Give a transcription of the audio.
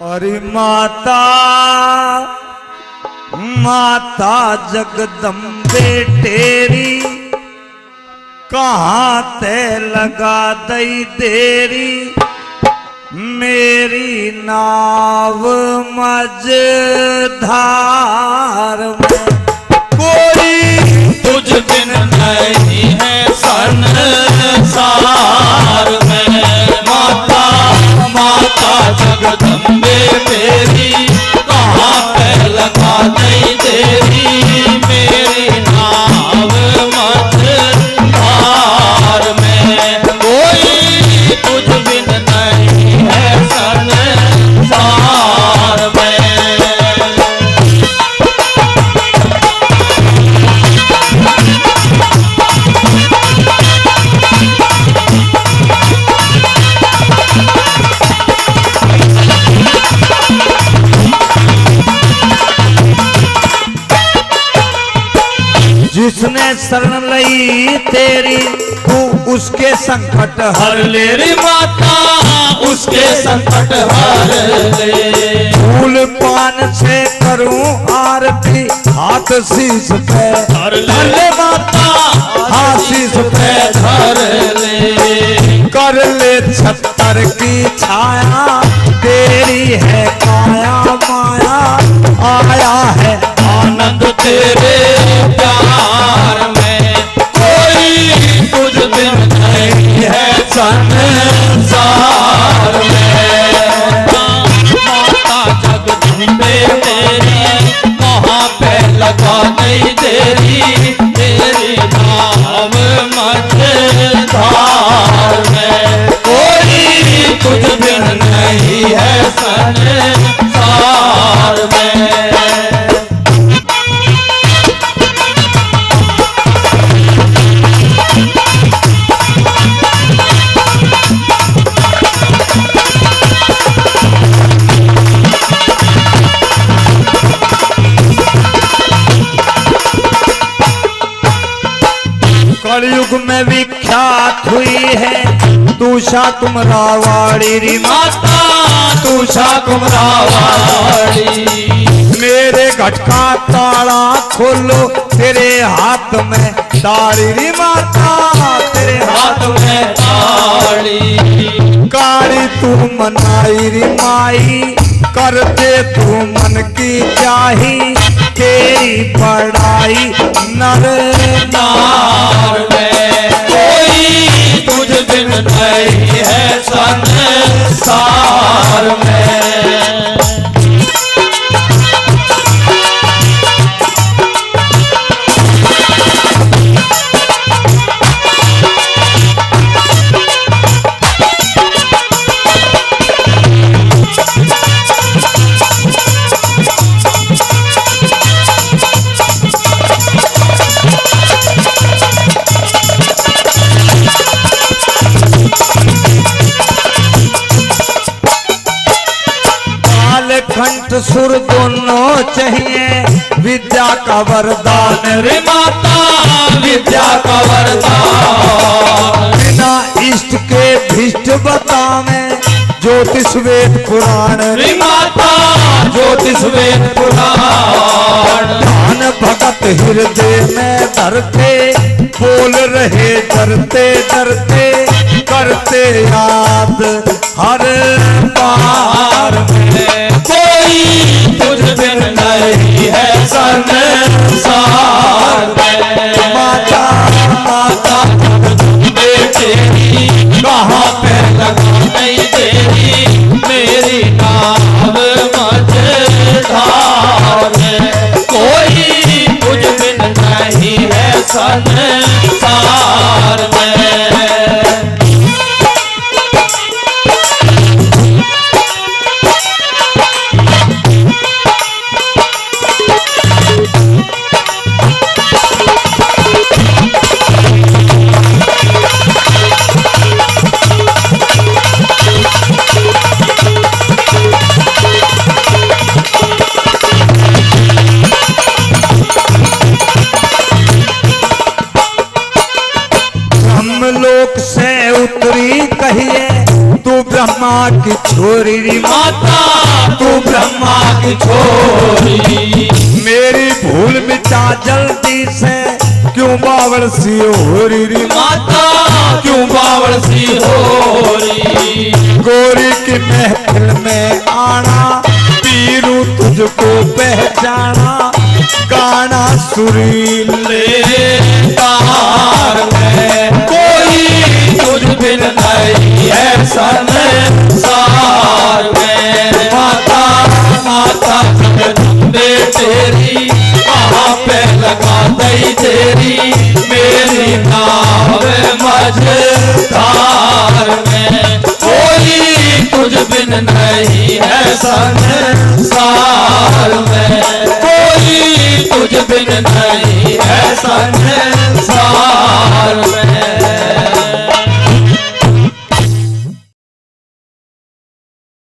अरे माता माता जगदम्बे तेरी कहाँ ते लगा दई देरी मेरी नाव मझधार में कोई तुझ बिन नहीं है संसार में। माता माता जगदम्बे तेरी कहाँ पे लगा दई तेरी मेरी नाव मझधार में कोई तुझ बिन नहीं है संसार में। जिसने शरण लई तेरी तू उसके संकट हर ले रे माता उसके संकट हर ले। फूल पान से करूं आरती हाथ शीश पे हर ले माता हाथ शीश पे धर ले। कर ले छत्तर की छाया तेरी है काया माया आया है आनंद तेरे प्यार में कोई तुझ बिन नहीं है संसार में। माता जगदम्बे तेरी वहाँ पे लगा नहीं तेरी तेरी नाव मझधार में कोई तुझ बिन नहीं है संसार में। कलयुग में विख्यात हुई है तूषा कुमरावाड़ी री माता तूषा कुमरावाड़ी। मेरे घट का ताला खोलो तेरे हाथ में ताड़ी री माता तेरे हाथ में ताड़ी काली तू मनाई री माई करते तू मन की चाही तेरी पढ़ाई नर नार में कोई तुझ बिन नहीं है संसार में। कंठ सुर दोनों चाहिए विद्या का वरदान रे माता विद्या का वरदान बिना इष्ट के भिष्ट बतावे ज्योतिष वेद पुराण रे माता ज्योतिष वेद पुराण। ध्यान भगत हृदय में धरते बोल रहे डरते डरते करते याद हर बार में कोई तुझ बिन नहीं है संसार में। माता माता जगदम्बे तेरी कहाँ पे लगा नहीं तेरी मेरी नाव मझधार में कोई तुझ बिन नहीं है संसार में। लोक से उतरी कहिए तू ब्रह्मा की छोरी री माता की छोरी। मेरी भूल मिटा जल्दी से, क्यों बावड़ सी हो री माता क्यों बावड़ सी हो रही। गोरी की महफिल में आना, पीरू तुझको पहचाना, गाना सुरीले तार में कोई तुझ बिन नहीं है संसार में। माता माता जगदम्बे तेरी, वहाँ पे लगा दई तेरी, मेरी नाव मझधार में कोई तुझ बिन नहीं है संसार में, कोई तुझ बिन नहीं है संसार में।